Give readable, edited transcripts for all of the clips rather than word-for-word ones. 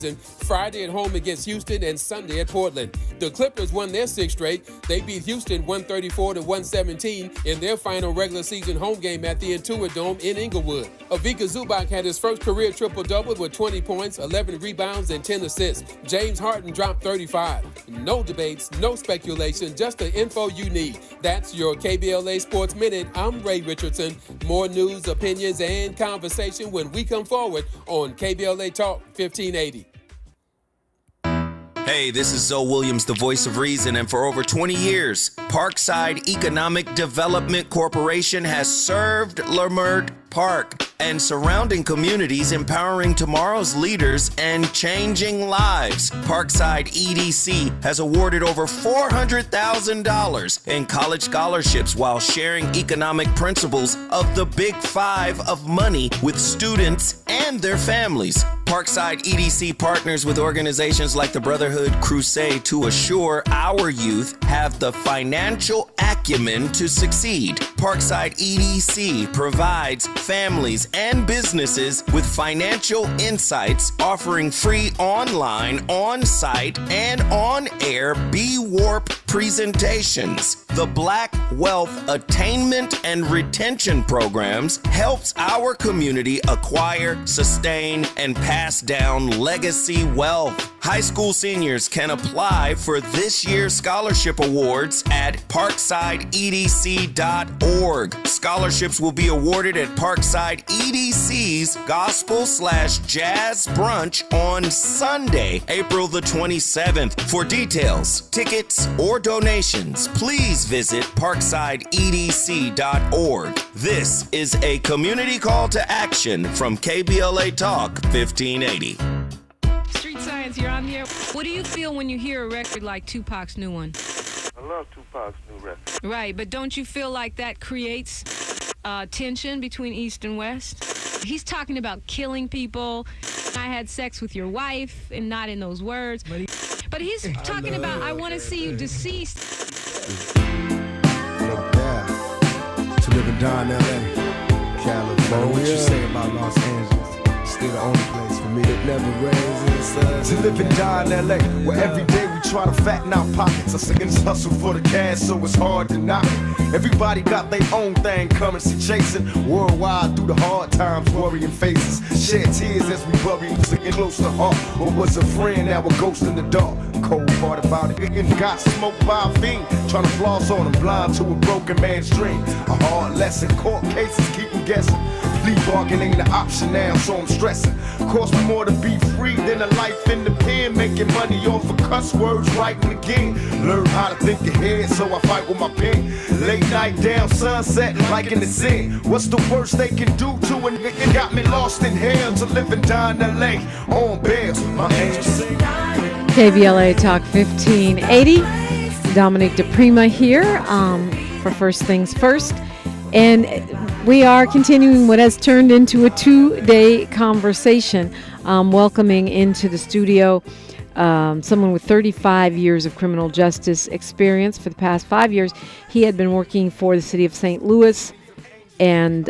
Friday at home against Houston and Sunday at Portland. The Clippers won their sixth straight. They beat Houston 134-117 in their final regular season home game at the Intuit Dome in Inglewood. Ivica Zubac had his first career triple-double with 20 points, 11 rebounds, and 10 assists. James Harden dropped 35. No debates, no speculation, just the info you need. That's your KBLA Sports Minute. I'm Ray Richardson. More news, opinions, and conversation when we come forward on KBLA Talk 1580. Hey, this is Zoe Williams, the voice of reason, and for over 20 years, Parkside Economic Development Corporation has served Leimert Park and surrounding communities, empowering tomorrow's leaders and changing lives. Parkside EDC has awarded over $400,000 in college scholarships while sharing economic principles of the Big Five of money with students and their families. Parkside EDC partners with organizations like the Brotherhood Crusade to assure our youth have the financial acumen to succeed. Parkside EDC provides families and businesses with financial insights, offering free online, on-site, and on-air B-Warp presentations. The Black Wealth Attainment and Retention Programs helps our community acquire, sustain, and pass down legacy wealth. High school seniors can apply for this year's scholarship awards at parksideedc.org. Scholarships will be awarded at Parkside EDC's Gospel/Jazz Brunch on Sunday, April the 27th. For details, tickets, or donations, please visit parksideedc.org. This is a community call to action from KBLA Talk 1580. Street Science, you're on here. What do you feel when you hear a record like Tupac's new one? I love Tupac's new record. Right, but don't you feel like that creates tension between East and West? He's talking about killing people. I had sex with your wife, and not in those words. But he's talking about, I want to see you deceased. To live and die in L.A., California. What you say about Los Angeles? Still the only place for me that never raises. To live and die in L.A., where every day we try to fatten our pockets. Our seconds hustle for the cash, so it's hard to knock it. Everybody got their own thing, currency chasing. Worldwide through the hard times, worrying faces. Shed tears as we bury sticking close to heart. What was a friend, now a ghost in the dark. Cold part about it, got smoked by a fiend. Trying to floss on him, blind to a broken man's dream. A hard lesson, court cases keep him guessing. Plea bargain ain't an option now, so I'm stressing. Cost me more to be free than a life in the pen. Making money off of cuss words, writing again. Learn how to think ahead, so I fight with my pen. Late night down, sunset, like in the zen. What's the worst they can do to a nigga? Got me lost in hell to live and die in L.A. On bail, my angels. KBLA Talk 1580. Dominique DiPrima here for First Things First. And we are continuing what has turned into a two-day conversation, welcoming into the studio someone with 35 years of criminal justice experience. For the past 5 years, he had been working for the city of St. Louis and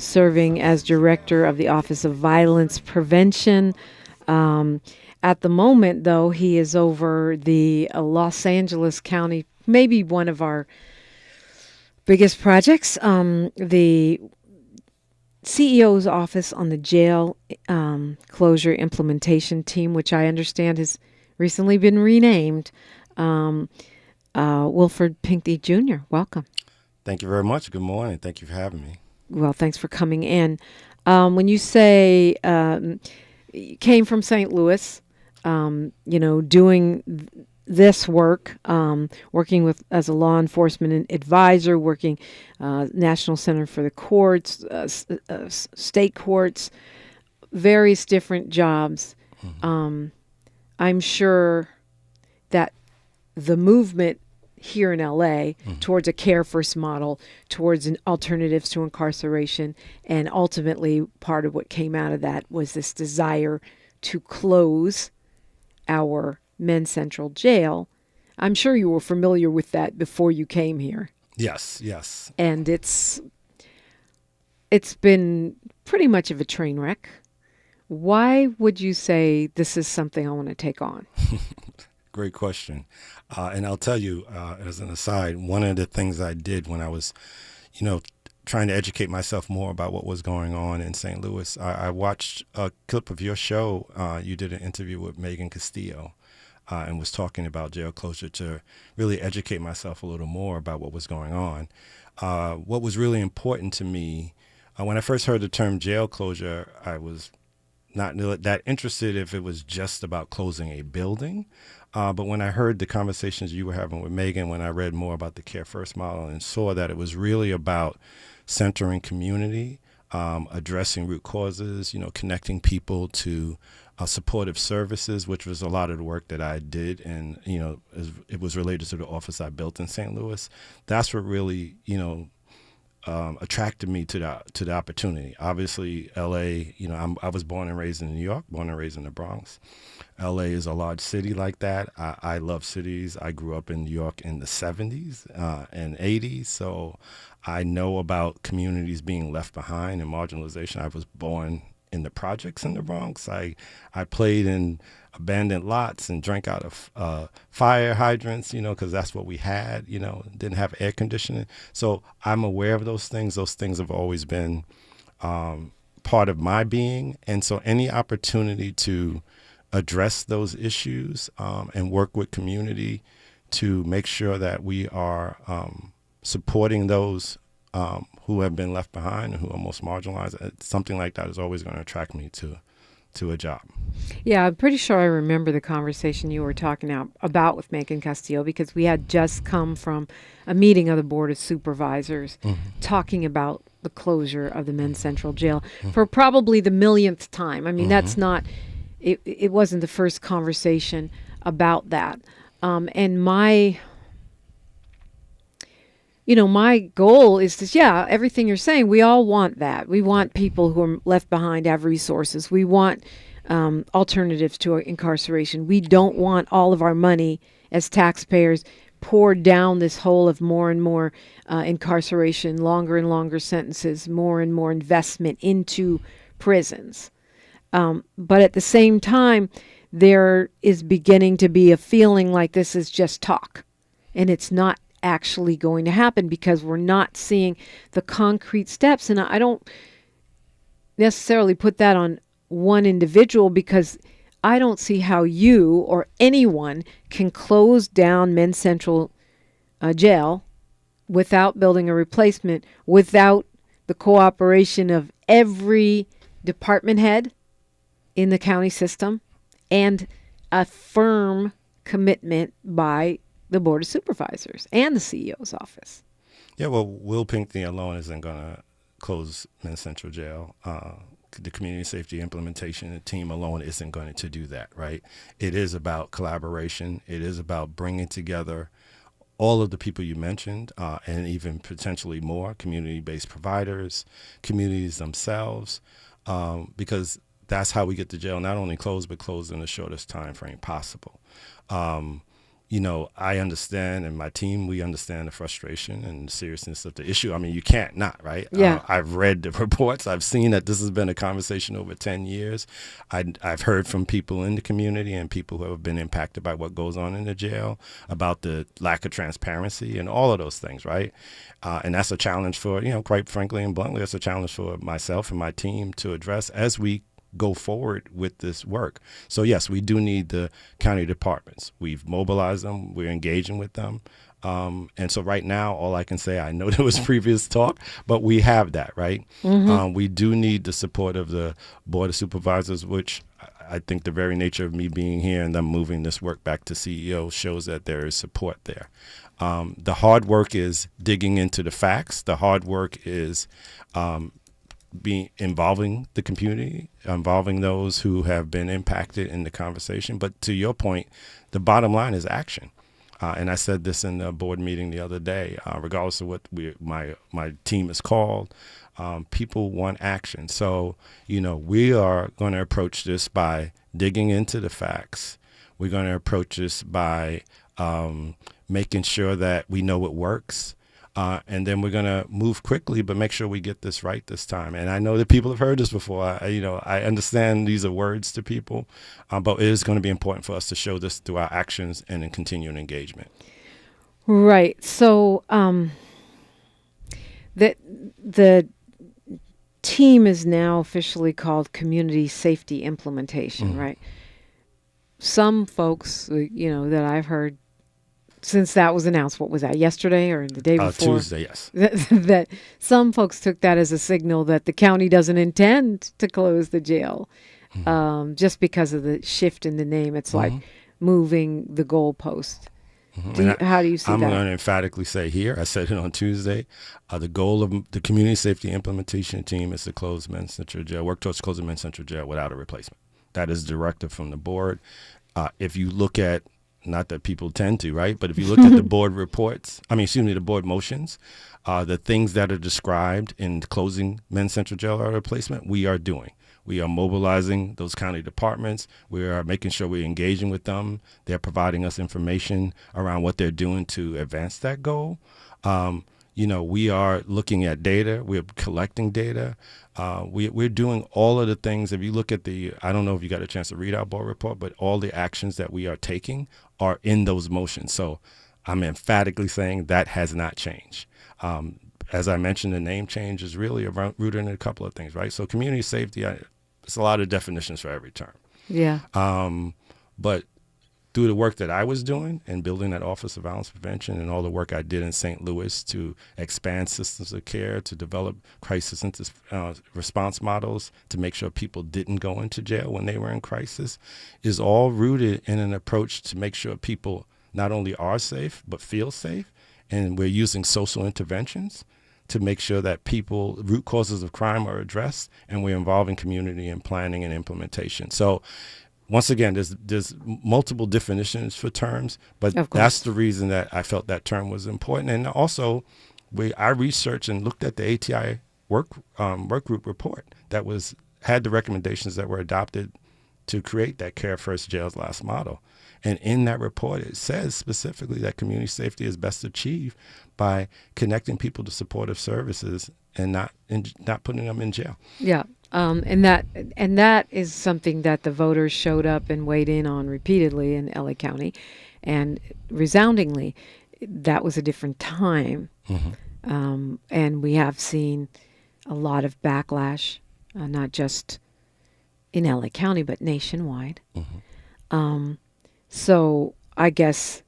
serving as director of the Office of Violence Prevention. At the moment, though, he is over the Los Angeles County, maybe one of our biggest projects, the CEO's office on the jail closure implementation team, which I understand has recently been renamed. Wilford Pinkney Jr., welcome. Thank you very much. Good morning. Thank you for having me. Well, thanks for coming in. When you say you came from St. Louis, doing this work, working with as a law enforcement advisor, working National Center for the Courts, state courts, various different jobs. Mm-hmm. I'm sure that the movement here in LA towards a care first model, towards alternatives to incarceration, and ultimately part of what came out of that was this desire to close our Men's Central Jail. I'm sure you were familiar with that before you came here. Yes. And it's been pretty much of a train wreck. Why would you say this is something I want to take on? Great question. And I'll tell you, as an aside, one of the things I did when I was, trying to educate myself more about what was going on in St. Louis, I watched a clip of your show. You did an interview with Megan Castillo and was talking about jail closure to really educate myself a little more about what was going on. What was really important to me, when I first heard the term jail closure, I was not that interested if it was just about closing a building. But when I heard the conversations you were having with Megan, when I read more about the Care First model and saw that it was really about centering community, addressing root causes, connecting people to supportive services, which was a lot of the work that I did. And, it was related to the office I built in St. Louis. That's what really, attracted me to the opportunity. Obviously, LA, I was born and raised in New York, born and raised in the Bronx. LA is a large city like that. I love cities. I grew up in New York in the 70s and 80s, so I know about communities being left behind and marginalization. I was born in the projects in the Bronx. I played in abandoned lots and drank out of fire hydrants, because that's what we had, didn't have air conditioning. So I'm aware of those things. Those things have always been part of my being. And so any opportunity to address those issues and work with community to make sure that we are supporting those who have been left behind and who are most marginalized, something like that is always going to attract me to a job. Yeah, I'm pretty sure I remember the conversation you were talking about with Megan Castillo, because we had just come from a meeting of the Board of Supervisors talking about the closure of the Men's Central Jail for probably the millionth time. I mean, that's not, it wasn't the first conversation about that. And my goal is to, everything you're saying, we all want that. We want people who are left behind to have resources. We want alternatives to incarceration. We don't want all of our money as taxpayers poured down this hole of more and more incarceration, longer and longer sentences, more and more investment into prisons. But at the same time, there is beginning to be a feeling like this is just talk, and it's not actually going to happen because we're not seeing the concrete steps. And I don't necessarily put that on one individual, because I don't see how you or anyone can close down Men's Central Jail without building a replacement, without the cooperation of every department head in the county system and a firm commitment by the Board of Supervisors and the CEO's office. Yeah, well, Will Pinkney alone isn't going to close Men's Central Jail. The community safety implementation team alone isn't going to do that, right? It is about collaboration. It is about bringing together all of the people you mentioned, and even potentially more community-based providers, communities themselves, because that's how we get the jail not only closed, but closed in the shortest time frame possible. I understand, and my team, we understand the frustration and the seriousness of the issue. I mean, you can't not, right? Yeah. I've read the reports. I've seen that this has been a conversation over 10 years. I've heard from people in the community and people who have been impacted by what goes on in the jail about the lack of transparency and all of those things, right? And that's a challenge for, quite frankly and bluntly, that's a challenge for myself and my team to address as we go forward with this work. So yes, we do need the county departments. We've mobilized them. We're engaging with them. And so right now, all I can say, I know there was previous talk, but we have that, right? We do need the support of the Board of Supervisors, which I think the very nature of me being here and them moving this work back to CEO shows that there is support there. The hard work is digging into the facts. The hard work is involving the community, involving those who have been impacted in the conversation. But to your point, the bottom line is action. And I said this in the board meeting the other day, regardless of what my team is called, people want action. So, we are going to approach this by digging into the facts. We're going to approach this by making sure that we know what works. And then we're going to move quickly, but make sure we get this right this time. And I know that people have heard this before. I understand these are words to people, but it is going to be important for us to show this through our actions and in continuing engagement. Right. So the team is now officially called Community Safety Implementation, right? Some folks, that I've heard since that was announced, what was that, yesterday or the day before? Tuesday, yes. That some folks took that as a signal that the county doesn't intend to close the jail just because of the shift in the name. It's like moving the goalpost. How do you see I'm that? going to emphatically say here, I said it on Tuesday, the goal of the Community Safety Implementation Team is to close Men's Central Jail, work towards closing Men's Central Jail without a replacement. That is directive from the board. If you look at, not that people tend to, right? But if you look at the board reports, the board motions, the things that are described in closing Men's Central Jail or replacement, we are doing. We are mobilizing those county departments. We are making sure we're engaging with them. They're providing us information around what they're doing to advance that goal. We are looking at data. We're collecting data. We're doing all of the things. If you look at I don't know if you got a chance to read our board report, but all the actions that we are taking are in those motions. So I'm emphatically saying that has not changed. As I mentioned, the name change is really rooted in a couple of things, right? So community safety, it's a lot of definitions for every term. Yeah. But through the work that I was doing and building that Office of Violence Prevention and all the work I did in St. Louis to expand systems of care, to develop crisis response models, to make sure people didn't go into jail when they were in crisis, is all rooted in an approach to make sure people not only are safe, but feel safe. And we're using social interventions to make sure that root causes of crime are addressed, and we're involving community in planning and implementation. So once again, there's multiple definitions for terms, but that's the reason that I felt that term was important. And also, I researched and looked at the ATI work group report that had the recommendations that were adopted to create that Care First Jails Last model. And in that report, it says specifically that community safety is best achieved by connecting people to supportive services and not putting them in jail. Yeah. And that is something that the voters showed up and weighed in on repeatedly in LA County, and resoundingly, that was a different time. And we have seen a lot of backlash, not just in LA County, but nationwide. So I guess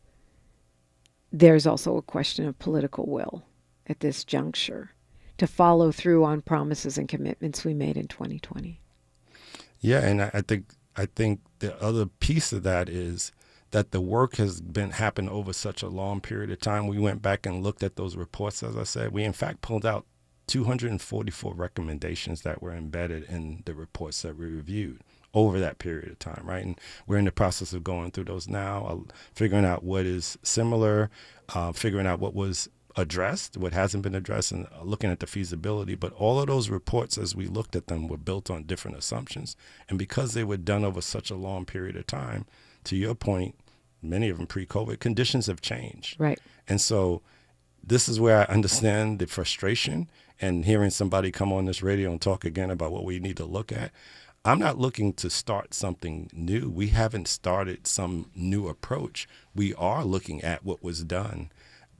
there's also a question of political will at this juncture to follow through on promises and commitments we made in 2020. Yeah, and I think the other piece of that is that the work has happened over such a long period of time. We went back and looked at those reports, as I said. We, in fact, pulled out 244 recommendations that were embedded in the reports that we reviewed over that period of time, right? And we're in the process of going through those now, figuring out what is similar, figuring out what was addressed, what hasn't been addressed, and looking at the feasibility. But all of those reports, as we looked at them, were built on different assumptions. And because they were done over such a long period of time, to your point, many of them pre-COVID, conditions have changed. Right. And so this is where I understand the frustration, and hearing somebody come on this radio and talk again about what we need to look at. I'm not looking to start something new. We haven't started some new approach. We are looking at what was done,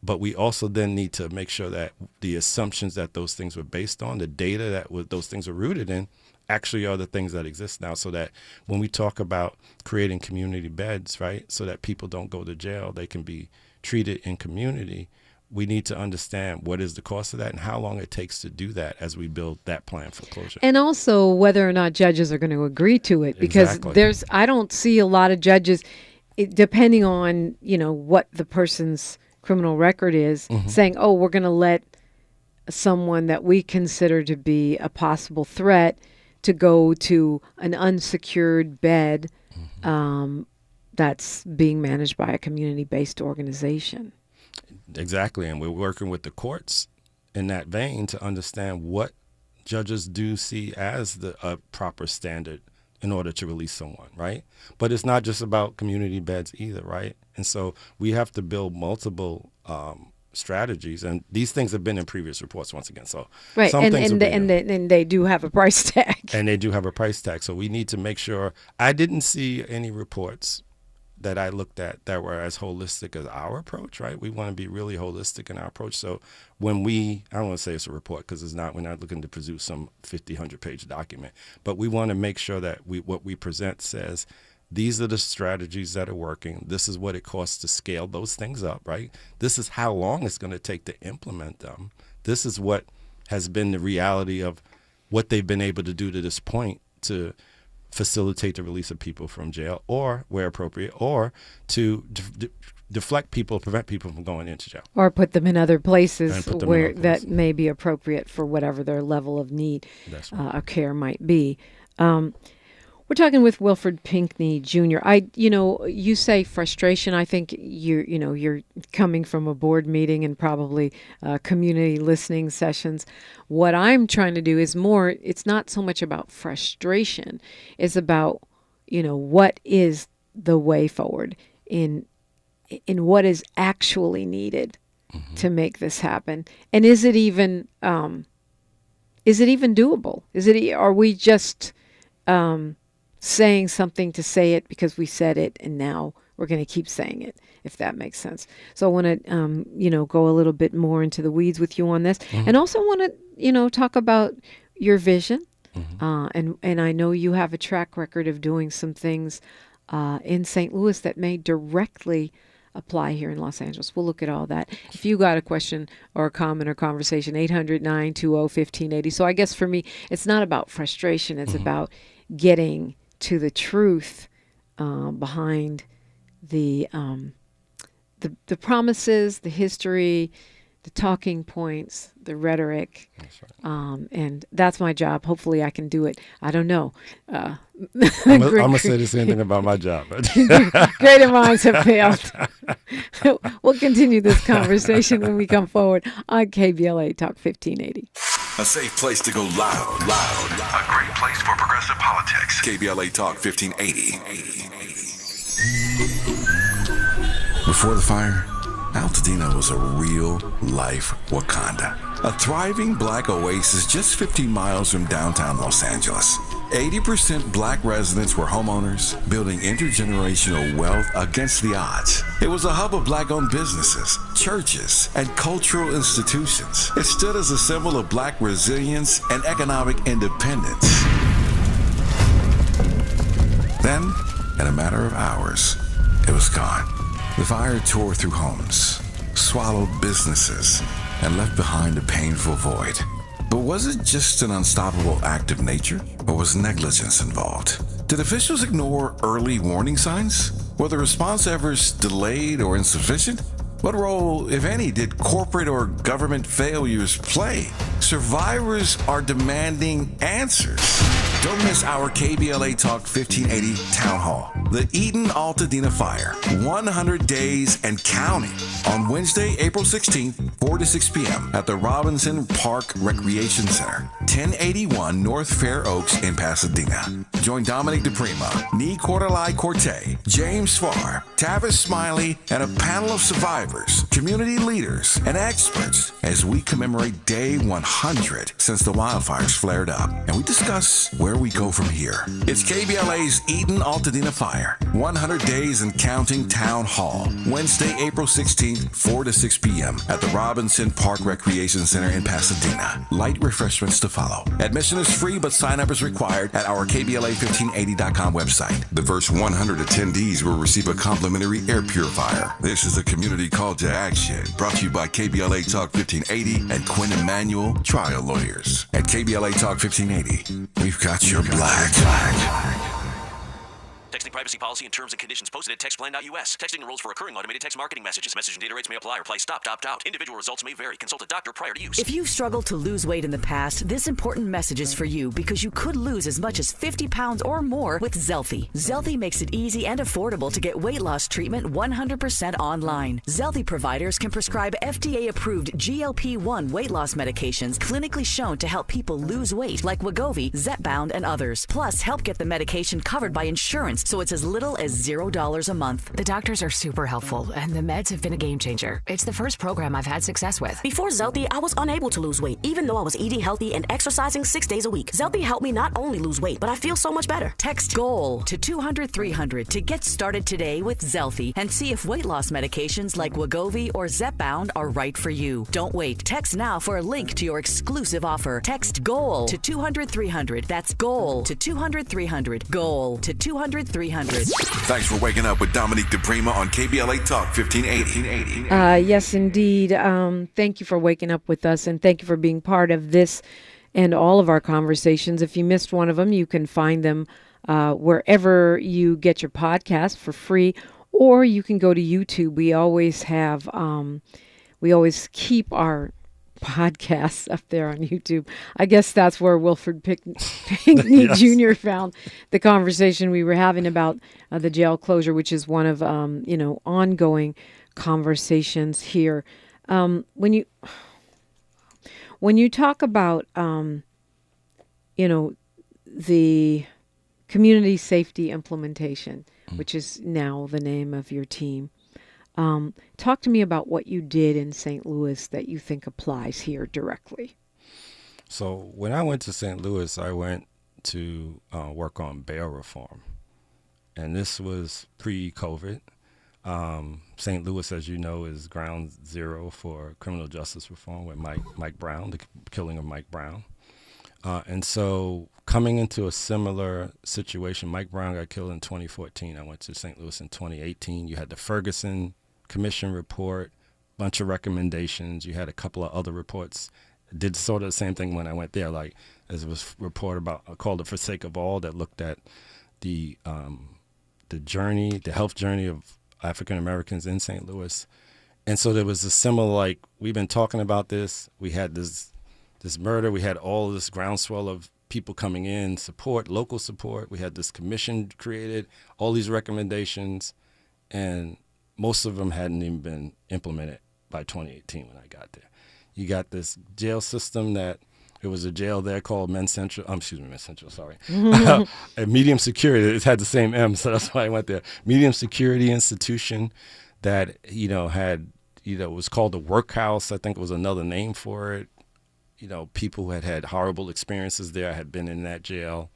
but we also then need to make sure that the assumptions that those things were based on, the data that those things are rooted in, actually are the things that exist now, so that when we talk about creating community beds, right, so that people don't go to jail, they can be treated in community. We need to understand what is the cost of that and how long it takes to do that as we build that plan for closure. And also whether or not judges are going to agree to it, because I don't see a lot of judges, depending on, what the person's criminal record is, saying, oh, we're going to let someone that we consider to be a possible threat to go to an unsecured bed that's being managed by a community-based organization. Exactly, and we're working with the courts in that vein to understand what judges do see as a proper standard in order to release someone, right? But it's not just about community beds either, right? And so we have to build multiple strategies, and these things have been in previous reports once again. So right, some things and they do have a price tag. And they do have a price tag. So we need to make sure. I didn't see any reports that I looked at that were as holistic as our approach, right? We want to be really holistic in our approach. So when I don't want to say it's a report because it's not, we're not looking to produce some 50, 100-page document, but we want to make sure that what we present says, these are the strategies that are working. This is what it costs to scale those things up, right? This is how long it's going to take to implement them. This is what has been the reality of what they've been able to do to this point to facilitate the release of people from jail, or where appropriate, or to deflect people, prevent people from going into jail, or put them in other places where that may be appropriate for whatever their level of need of care might be. We're talking with Wilford Pinkney Jr. You say frustration. I think you're coming from a board meeting and probably community listening sessions. What I'm trying to do is more. It's not so much about frustration. It's about what is the way forward in what is actually needed to make this happen, and is it even doable? Are we just saying something to say it because we said it, and now we're going to keep saying it, if that makes sense. So I want to, go a little bit more into the weeds with you on this, and also want to, talk about your vision. And I know you have a track record of doing some things in St. Louis that may directly apply here in Los Angeles. We'll look at all that. If you got a question or a comment or conversation, 800-920-1580. So I guess for me, it's not about frustration. It's about getting to the truth behind the promises, the history, the talking points, the rhetoric. That's right. And that's my job. Hopefully I can do it. I don't know. I'm going to say the same thing about my job. Greater minds have failed. We'll continue this conversation when we come forward on KBLA Talk 1580. A safe place to go loud. A great place for progressive politics. KBLA Talk 1580. Before the fire, Altadena was a real-life Wakanda. A thriving black oasis just 15 miles from downtown Los Angeles. 80% black residents were homeowners, building intergenerational wealth against the odds. It was a hub of black-owned businesses, churches, and cultural institutions. It stood as a symbol of black resilience and economic independence. Then, in a matter of hours, it was gone. The fire tore through homes, swallowed businesses, and left behind a painful void. But was it just an unstoppable act of nature, or was negligence involved? Did officials ignore early warning signs? Were the response efforts delayed or insufficient? What role, if any, did corporate or government failures play? Survivors are demanding answers. Don't miss our KBLA Talk 1580 Town Hall. The Eden Altadena Fire, 100 days and counting. On Wednesday, April 16th, 4 to 6 p.m. at the Robinson Park Recreation Center, 1081 North Fair Oaks in Pasadena. Join Dominique DiPrima, Nee Cordelai Corte, James Farr, Tavis Smiley, and a panel of survivors, community leaders, and experts as we commemorate Day 100 since the wildfires flared up. And we discuss where we go from here. It's KBLA's Eden Altadena Fire, 100 days and counting Town Hall. Wednesday, April 16th, 4 to 6 p.m. at the Robinson Park Recreation Center in Pasadena. Light refreshments to follow. Admission is free, but sign-up is required at our KBLA1580.com website. The first 100 attendees will receive a complimentary air purifier. This is a community call to action, brought to you by KBLA Talk 1580 and Quinn Emanuel Trial Lawyers. At KBLA Talk 1580, we've got your black. Texting privacy policy and terms and conditions posted at textplan.us. Texting enrolls for recurring automated text marketing messages. Message and data rates may apply. Reply stop, opt out. Individual results may vary. Consult a doctor prior to use. If you've struggled to lose weight in the past, this important message is for you because you could lose as much as 50 pounds or more with Zelfie. Zelfie makes it easy and affordable to get weight loss treatment 100% online. Zelfie providers can prescribe FDA-approved GLP-1 weight loss medications clinically shown to help people lose weight like Wegovy, Zepbound, and others. Plus, help get the medication covered by insurance so it's as little as $0 a month. The doctors are super helpful, and the meds have been a game changer. It's the first program I've had success with. Before Zelty, I was unable to lose weight, even though I was eating healthy and exercising 6 days a week. Zelty helped me not only lose weight, but I feel so much better. Text GOAL to 200-300 to get started today with Zelty and see if weight loss medications like Wegovy or Zepbound are right for you. Don't wait. Text now for a link to your exclusive offer. Text GOAL to 200-300. That's GOAL to 200-300. GOAL to 200-300. Thanks for waking up with Dominique DiPrima on KBLA Talk 1580. Yes, indeed. Thank you for waking up with us, and thank you for being part of this and all of our conversations. If you missed one of them, you can find them wherever you get your podcast for free, or you can go to YouTube. We always have, we always keep our podcasts up there on YouTube. I guess that's where Wilford Pinkney Yes. Jr. found the conversation we were having about the jail closure, which is one of ongoing conversations here. When you talk about the community safety implementation, which is now the name of your team. Talk to me about what you did in St. Louis that you think applies here directly. So when I went to St. Louis, I went to work on bail reform. And this was pre-COVID. St. Louis, as you know, is ground zero for criminal justice reform with Mike Brown, the killing of Mike Brown. And so coming into a similar situation, Mike Brown got killed in 2014. I went to St. Louis in 2018. You had the Ferguson Commission report, bunch of recommendations. You had a couple of other reports. Did sort of the same thing when I went there, like as it was reported about, called it For Sake of All, that looked at the journey, the health journey of African Americans in St. Louis. And so there was a similar, like, we've been talking about this. We had this murder. We had all this groundswell of people coming in, support, local support. We had this commission created, all these recommendations, and most of them hadn't even been implemented by 2018 when I got there. You got this jail system that, it was a jail there called Men's Central, sorry. Medium security, it had the same M, so that's why I went there. Medium security institution that, had, was called the workhouse, I think was another name for it. People who had horrible experiences there had been in that jail.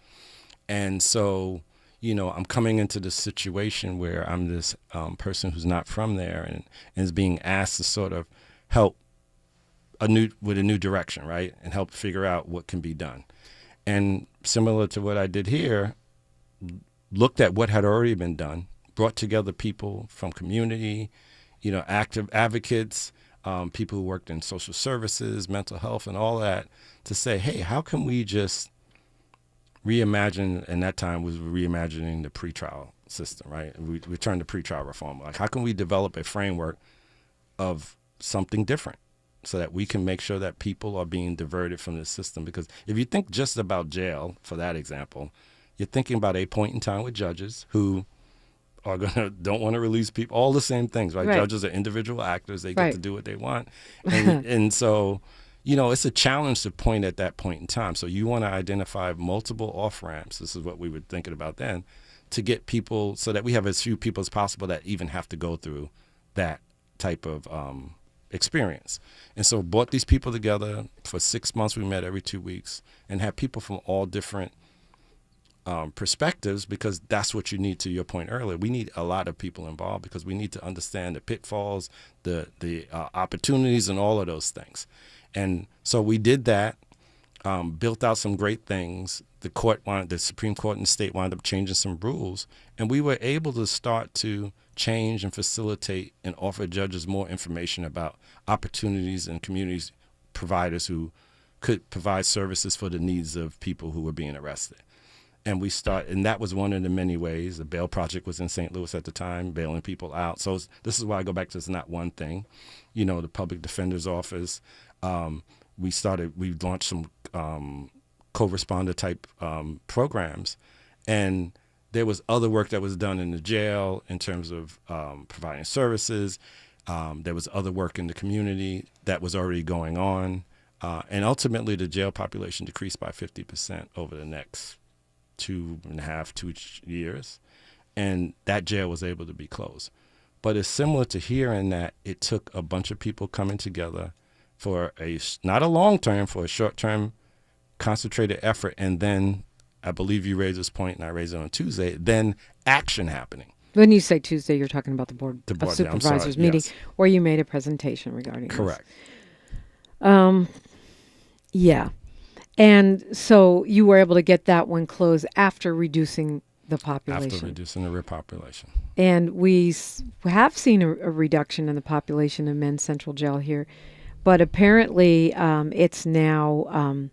And so, I'm coming into this situation where I'm this person who's not from there and is being asked to sort of help with a new direction, right? And help figure out what can be done. And similar to what I did here, looked at what had already been done, brought together people from community, active advocates, people who worked in social services, mental health, and all that, to say, hey, how can we just reimagine, and that time was reimagining the pretrial system, right? We turned to pretrial reform. Like, how can we develop a framework of something different so that we can make sure that people are being diverted from the system? Because if you think just about jail, for that example, you're thinking about a point in time with judges who are don't want to release people, all the same things, right? Judges are individual actors. They get to do what they want. And so, it's a challenge to point at that point in time. So you want to identify multiple off-ramps. This is what we were thinking about then, to get people so that we have as few people as possible that even have to go through that type of experience. And so brought these people together for 6 months. We met every 2 weeks and had people from all different perspectives, because that's what you need. To your point earlier, we need a lot of people involved because we need to understand the pitfalls, the opportunities, and all of those things. And so we did that, built out some great things. The Supreme Court and the state wound up changing some rules, and we were able to start to change and facilitate and offer judges more information about opportunities and communities providers who could provide services for the needs of people who were being arrested. And and that was one of the many ways. The Bail Project was in St. Louis at the time, bailing people out. So this is why I go back to, it's not one thing. The Public Defender's Office. We launched some co-responder type programs. And there was other work that was done in the jail in terms of providing services. There was other work in the community that was already going on. And ultimately, the jail population decreased by 50% over the next 2 years. and that jail was able to be closed. But it's similar to here in that it took a bunch of people coming together for not a long term, for a short term concentrated effort. And then I believe you raised this point and I raised it on Tuesday, then action happening. When you say Tuesday, you're talking about the Board of yeah, Supervisors meeting, yes. where you made a presentation regarding Correct. this. Yeah. And so you were able to get that one closed after reducing the population. After reducing the repopulation. And we have seen a reduction in the population of men's central jail here. But apparently it's now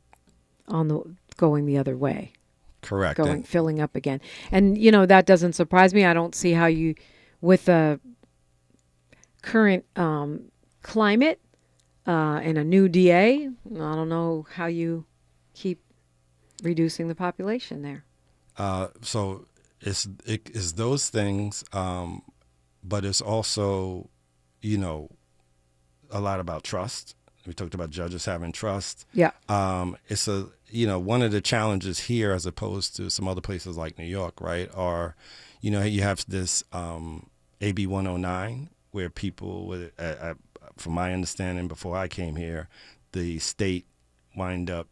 going the other way. Correct. Filling up again. And, that doesn't surprise me. I don't see how you, with the current climate and a new DA, I don't know how you keep reducing the population there. So it's those things, but it's also, a lot about trust. We talked about judges having trust. Yeah. It's one of the challenges here, as opposed to some other places like New York, right? Are, you have this AB 109 where people, from my understanding, before I came here, the state wind up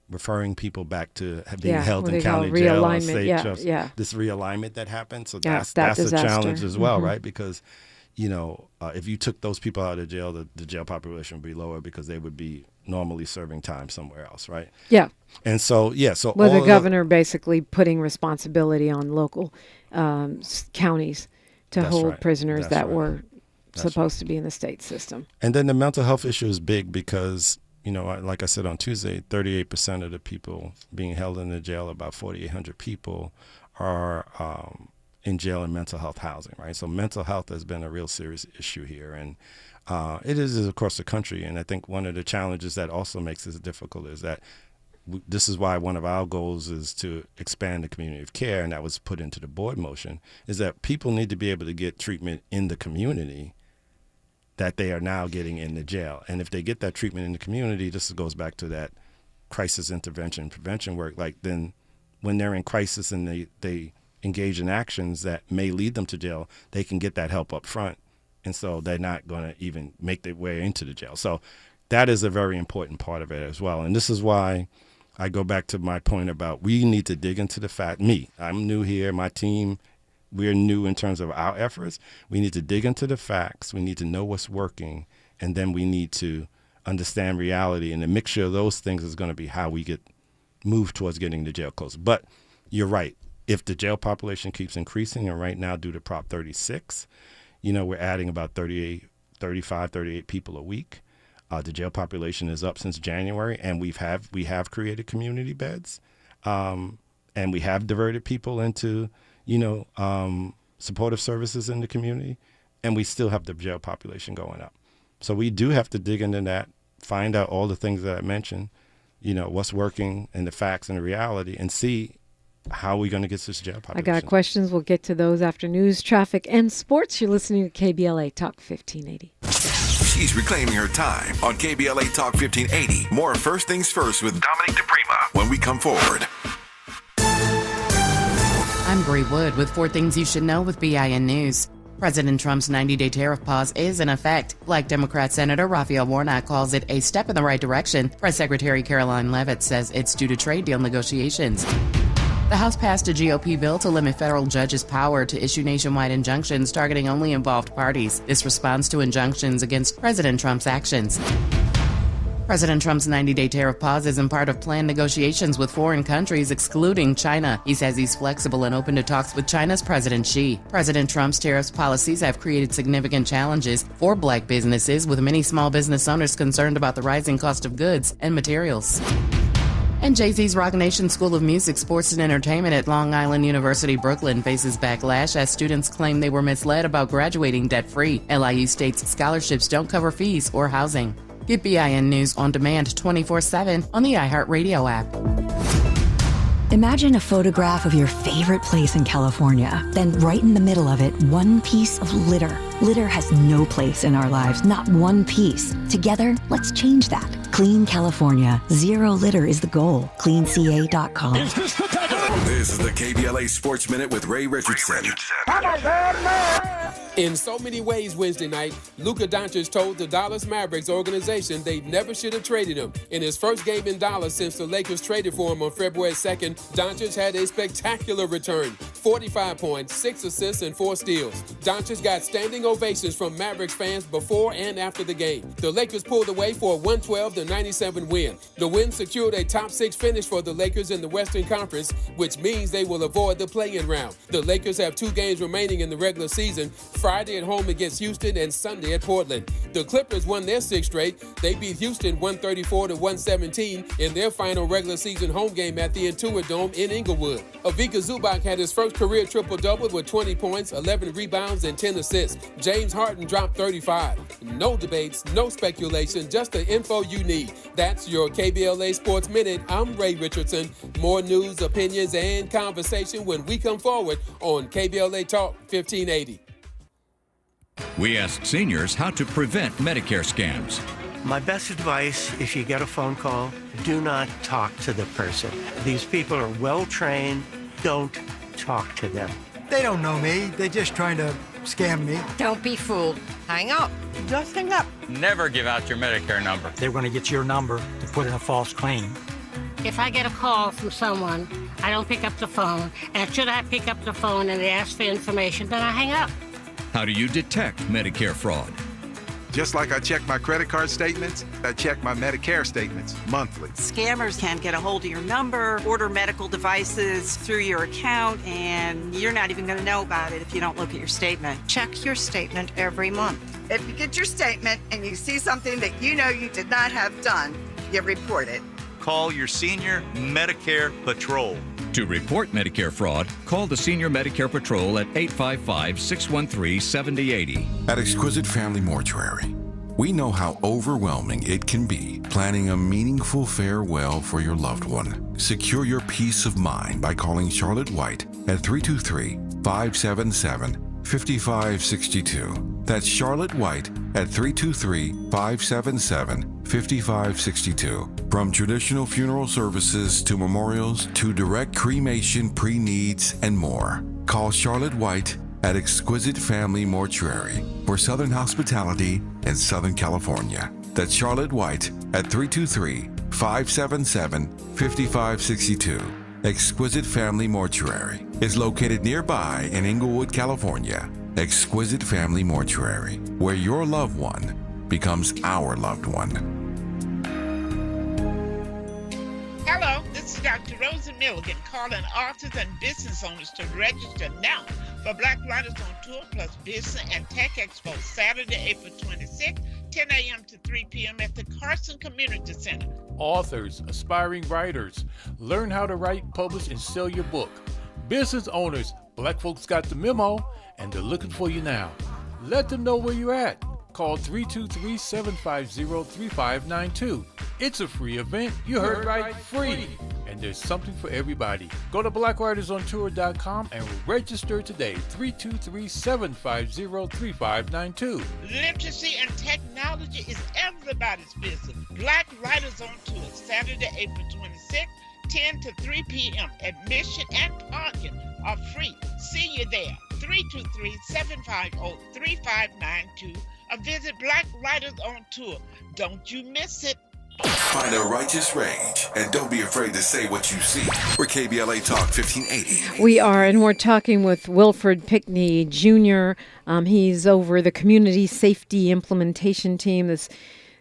referring people back to being held in county jail or state trust. This realignment that happened. So that's a challenge as well, right? Because if you took those people out of jail, the jail population would be lower because they would be normally serving time somewhere else, right? Yeah. And so, well, the governor basically putting responsibility on local counties to hold prisoners that were supposed to be in the state system. And then the mental health issue is big because, like I said on Tuesday, 38% of the people being held in the jail, about 4,800 people, are in jail and mental health housing, right? So mental health has been a real serious issue here, and it is across the country. And I think one of the challenges that also makes this difficult is that this is why one of our goals is to expand the community of care, and that was put into the board motion, is that people need to be able to get treatment in the community that they are now getting in the jail. And if they get that treatment in the community, this goes back to that crisis intervention, prevention work, like then when they're in crisis and they engage in actions that may lead them to jail, they can get that help up front. And so they're not going to even make their way into the jail. So that is a very important part of it as well. And this is why I go back to my point about we need to dig into the fact. I'm new here, my team, we're new in terms of our efforts. We need to dig into the facts. We need to know what's working. And then we need to understand reality. And the mixture of those things is going to be how we move towards getting the jail closed. But you're right. If the jail population keeps increasing, and right now due to Prop 36, we're adding about 38 people a week. The jail population is up since January, and we have created community beds, and we have diverted people into, supportive services in the community, and we still have the jail population going up. So we do have to dig into that, find out all the things that I mentioned, what's working and the facts and the reality, and see how are we going to get this jail population. I got questions. We'll get to those after news, traffic, and sports. You're listening to KBLA Talk 1580. She's reclaiming her time on KBLA Talk 1580. More First Things First with Dominique DiPrima when we come forward. I'm Bree Wood with 4 Things You Should Know with BIN News. President Trump's 90-day tariff pause is in effect. Black Democrat Senator Raphael Warnock calls it a step in the right direction. Press Secretary Caroline Leavitt says it's due to trade deal negotiations. The House passed a GOP bill to limit federal judges' power to issue nationwide injunctions targeting only involved parties. This responds to injunctions against President Trump's actions. President Trump's 90-day tariff pause is in part of planned negotiations with foreign countries, excluding China. He says he's flexible and open to talks with China's President Xi. President Trump's tariffs policies have created significant challenges for black businesses, with many small business owners concerned about the rising cost of goods and materials. And Jay-Z's Rock Nation School of Music, Sports, and Entertainment at Long Island University, Brooklyn faces backlash as students claim they were misled about graduating debt-free. LIU states scholarships don't cover fees or housing. Get BIN News on demand 24/7 on the iHeartRadio app. Imagine a photograph of your favorite place in California. Then right in the middle of it, one piece of litter. Litter has no place in our lives, not one piece. Together, let's change that. Clean California. Zero litter is the goal. CleanCA.com. Is this the This is the KBLA Sports Minute with Ray Richardson. In so many ways Wednesday night, Luka Doncic told the Dallas Mavericks organization they never should have traded him. In his first game in Dallas since the Lakers traded for him on February 2nd, Doncic had a spectacular return. 45 points, 6 assists, and 4 steals. Doncic got standing ovations from Mavericks fans before and after the game. The Lakers pulled away for a 112-97 win. The win secured a top 6 finish for the Lakers in the Western Conference, which means they will avoid the play-in round. The Lakers have 2 games remaining in the regular season, Friday at home against Houston and Sunday at Portland. The Clippers won their 6th straight. They beat Houston 134-117 in their final regular season home game at the Intuit Dome in Inglewood. Ivica Zubac had his first career triple-double with 20 points, 11 rebounds, and 10 assists. James Harden dropped 35. No debates, no speculation, just the info you need. That's your KBLA Sports Minute. I'm Ray Richardson. More news, opinions, and conversation when we come forward on KBLA Talk 1580. We asked seniors how to prevent Medicare scams. My best advice, if you get a phone call, do not talk to the person. These people are well trained. Don't talk to them. They don't know me. They're just trying to scam me. Don't be fooled. Hang up. Just hang up. Never give out your Medicare number. They're going to get your number to put in a false claim. If I get a call from someone, I don't pick up the phone. And should I pick up the phone and they ask for information, then I hang up. How do you detect Medicare fraud? Just like I check my credit card statements, I check my Medicare statements monthly. Scammers can get a hold of your number, order medical devices through your account, and you're not even going to know about it if you don't look at your statement. Check your statement every month. If you get your statement and you see something that you know you did not have done, you report it. Call your senior Medicare Patrol. To report Medicare fraud, call the Senior Medicare Patrol at 855-613-7080. At Exquisite Family Mortuary, we know how overwhelming it can be planning a meaningful farewell for your loved one. Secure your peace of mind by calling Charlotte White at 323-577-5562. That's Charlotte White at 323-577-5562. From traditional funeral services to memorials to direct cremation, pre-needs, and more. Call Charlotte White at Exquisite Family Mortuary for Southern hospitality in Southern California. That's Charlotte White at 323-577-5562. Exquisite Family Mortuary is located nearby in Inglewood, California. Exquisite Family Mortuary, where your loved one becomes our loved one. Hello, this is Dr. Rosa Milligan calling authors and business owners to register now for Black Writers on Tour plus Business and Tech Expo Saturday, April 26th, 10 a.m. to 3 p.m. at the Carson Community Center. Authors, aspiring writers, learn how to write, publish, and sell your book. Business owners, Black folks got the memo, and they're looking for you now. Let them know where you're at. Call 323-750-3592. It's a free event. You heard right, free. And there's something for everybody. Go to blackwritersontour.com and register today. 323-750-3592. Literacy and technology is everybody's business. Black Writers on Tour, Saturday, April 26th, 10 to 3 p.m. Admission and parking are free. See you there. 323-750-3592. Or visit Black Writers on Tour. Don't you miss it. Find a righteous rage and don't be afraid to say what you see. We're KBLA Talk 1580. We are, and we're talking with Wilford Pinkney Jr. He's over the Community Safety Implementation Team. The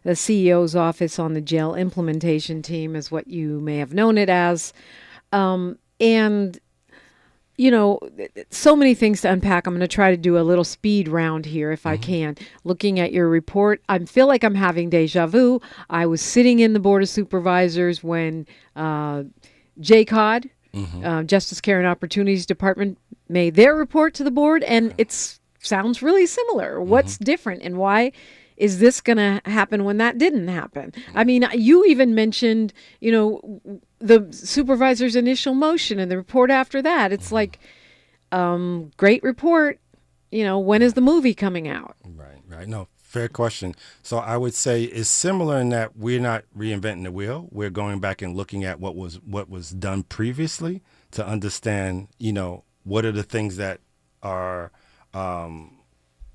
CEO's office on the jail implementation team is what you may have known it as. And you know, so many things to unpack. I'm going to try to do a little speed round here if I can. Looking at your report, I feel like I'm having deja vu. I was sitting in the Board of Supervisors when JCOD, Justice, Care, and Opportunities Department, made their report to the board, and it sounds really similar. What's different, and why is this going to happen when that didn't happen? I mean, you even mentioned, you know, the supervisor's initial motion and the report after that. It's like, great report. You know, when is the movie coming out? Right. No, fair question. So I would say it's similar in that we're not reinventing the wheel. We're going back and looking at what was done previously to understand, what are the things that are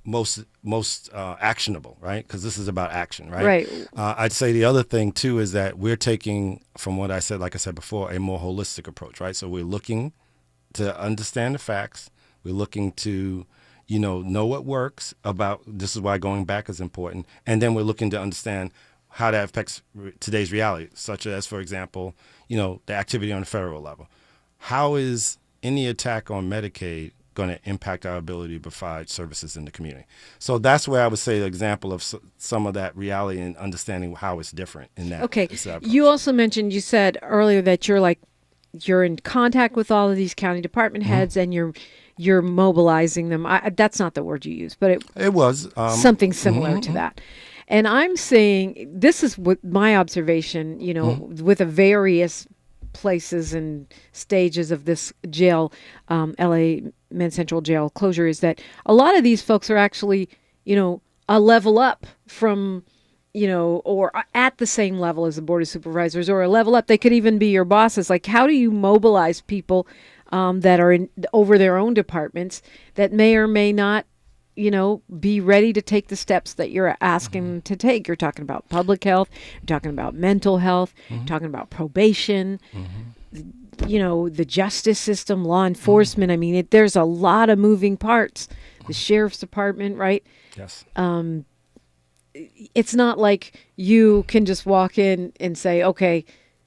most actionable, right? Because this is about action, right? Right. I'd say the other thing too is that we're taking, from what I said, like I said before, a more holistic approach, right? So we're looking to understand the facts. We're looking to, know what works about. This is why going back is important, and then we're looking to understand how that affects today's reality, such as, for example, the activity on the federal level. How is any attack on Medicaid going to impact our ability to provide services in the community? So that's where I would say the example of some of that reality and understanding how it's different in that. Okay. You also mentioned, you said earlier that you're in contact with all of these county department heads, and you're mobilizing them. That's not the word you used, but it was something similar to that. And I'm saying, this is what my observation, with the various places and stages of this jail, LA Men's Central Jail closure, is that a lot of these folks are actually, a level up from, or at the same level as the Board of Supervisors, or a level up. They could even be your bosses. Like, how do you mobilize people that are over their own departments that may or may not, be ready to take the steps that you're asking to take? You're talking about public health, you're talking about mental health, you're talking about probation, the justice system, law enforcement. I mean, there's a lot of moving parts. The sheriff's department, right? Yes. It's not like you can just walk in and say, okay,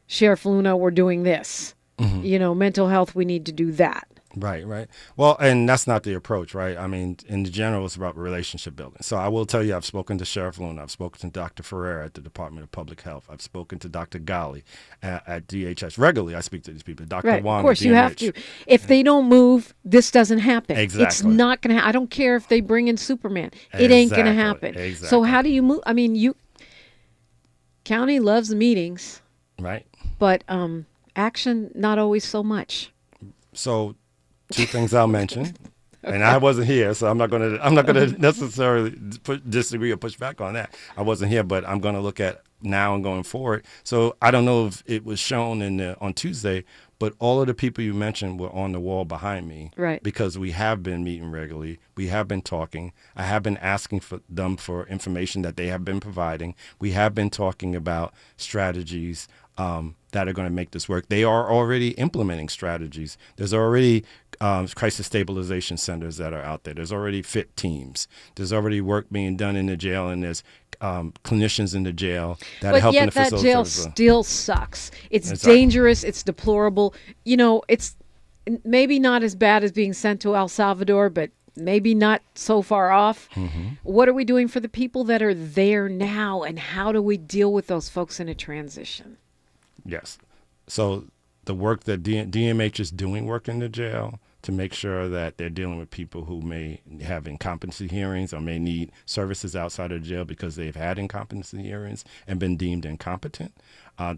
Sheriff Luna, we're doing this. Mental health, we need to do that. Right. Well, and that's not the approach, right? I mean, in general, it's about relationship building. So I will tell you, I've spoken to Sheriff Luna. I've spoken to Dr. Ferrer at the Department of Public Health. I've spoken to Dr. Ghali at DHS. Regularly, I speak to these people. Dr. Right, Wong, of course, at you have to. If they don't move, this doesn't happen. Exactly. It's not going to I don't care if they bring in Superman. It ain't going to happen. Exactly. So how do you move? I mean, county loves the meetings. Right. But action, not always so much. So 2 things I'll mention, okay. And I wasn't here, so I'm not going to necessarily disagree or push back on that. I wasn't here, but I'm going to look at now and going forward. So I don't know if it was shown on Tuesday, but all of the people you mentioned were on the wall behind me, right? Because we have been meeting regularly, we have been talking. I have been asking for them for information that they have been providing. We have been talking about strategies that are going to make this work. They are already implementing strategies. There's already crisis stabilization centers that are out there. There's already fit teams. There's already work being done in the jail, and there's clinicians in the jail that are helping to facilitate. But yet that jail still sucks. It's dangerous. It's deplorable. It's maybe not as bad as being sent to El Salvador, but maybe not so far off. What are we doing for the people that are there now, and how do we deal with those folks in a transition? Yes. So the work that DMH is doing work in the jail to make sure that they're dealing with people who may have incompetency hearings or may need services outside of jail because they've had incompetency hearings and been deemed incompetent.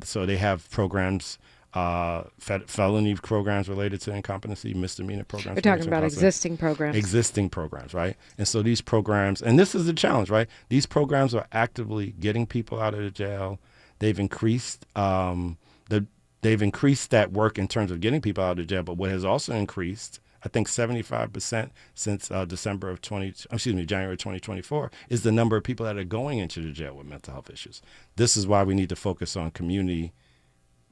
So they have programs, felony programs related to incompetency, misdemeanor programs. We're talking about existing programs. Existing programs, right? And so these programs, and this is the challenge, right? These programs are actively getting people out of the jail. They've increased they've increased that work in terms of getting people out of the jail. But what has also increased, I think 75% since January 2024, is the number of people that are going into the jail with mental health issues. This is why we need to focus on community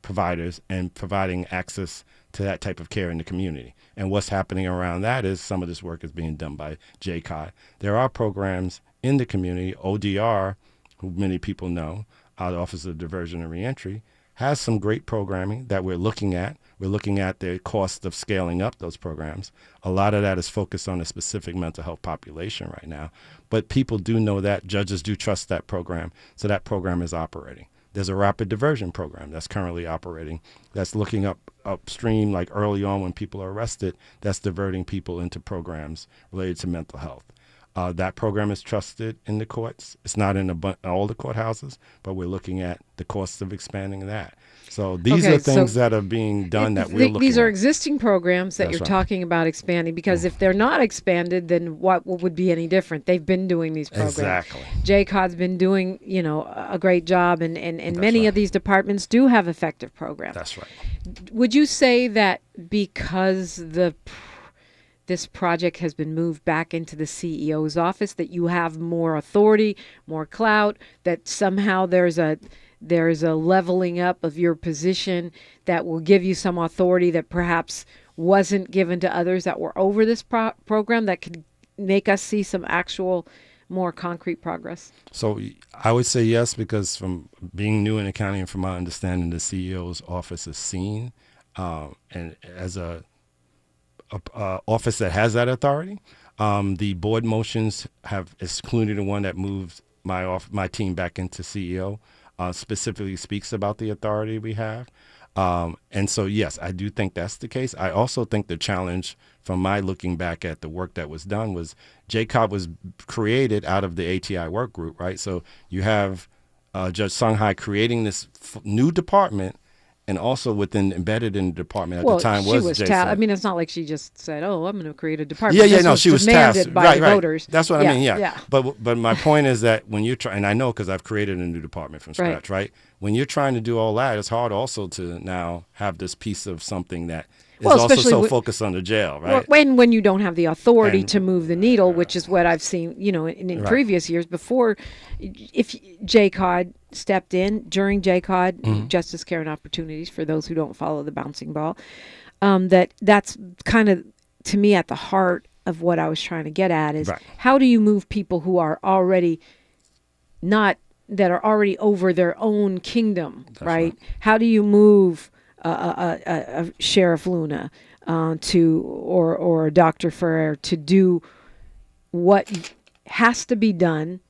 providers and providing access to that type of care in the community. And what's happening around that is some of this work is being done by JCI. There are programs in the community. ODR, who many people know, the Office of Diversion and Reentry, has some great programming that we're looking at. We're looking at the cost of scaling up those programs. A lot of that is focused on a specific mental health population right now. But people do know that. Judges do trust that program. So that program is operating. There's a rapid diversion program that's currently operating that's looking upstream, like early on when people are arrested, that's diverting people into programs related to mental health. That program is trusted in the courts. It's not in all the courthouses, but we're looking at the costs of expanding that. So these are things that are being done that we're looking at. These are existing programs that you're right. talking about expanding, because if they're not expanded, then what would be any different? They've been doing these programs. Exactly. JCOD's been doing, a great job, and many of these departments do have effective programs. That's right. Would you say that because this project has been moved back into the CEO's office, that you have more authority, more clout, that somehow there's a leveling up of your position that will give you some authority that perhaps wasn't given to others that were over this program, that could make us see some actual more concrete progress? So I would say yes, because from being new in the county and from my understanding, the CEO's office is seen and as a office that has that authority. The board motions have excluded the one that moved my team back into CEO. Specifically speaks about the authority we have. And so, yes, I do think that's the case. I also think the challenge from my looking back at the work that was done was JCOD was created out of the ATI work group, right? So you have Judge Songhai creating this new department, and also embedded in the department at the time was Jason. I mean, it's not like she just said, "Oh, I'm going to create a department." She was tasked by the voters. That's what I mean. Yeah. But my point is that when you're trying, and I know because I've created a new department from scratch, right? When you're trying to do all that, it's hard also to now have this piece of something that is also so focused on the jail, right? When you don't have the authority to move the needle, which is what I've seen, in previous years before, if JCOD stepped in during JCOD, Justice, Care, and Opportunities, for those who don't follow the bouncing ball, that's kind of, to me, at the heart of what I was trying to get at is how do you move people who are already that are already over their own kingdom, right? How do you move a Sheriff Luna or Dr. Ferrer to do what has to be done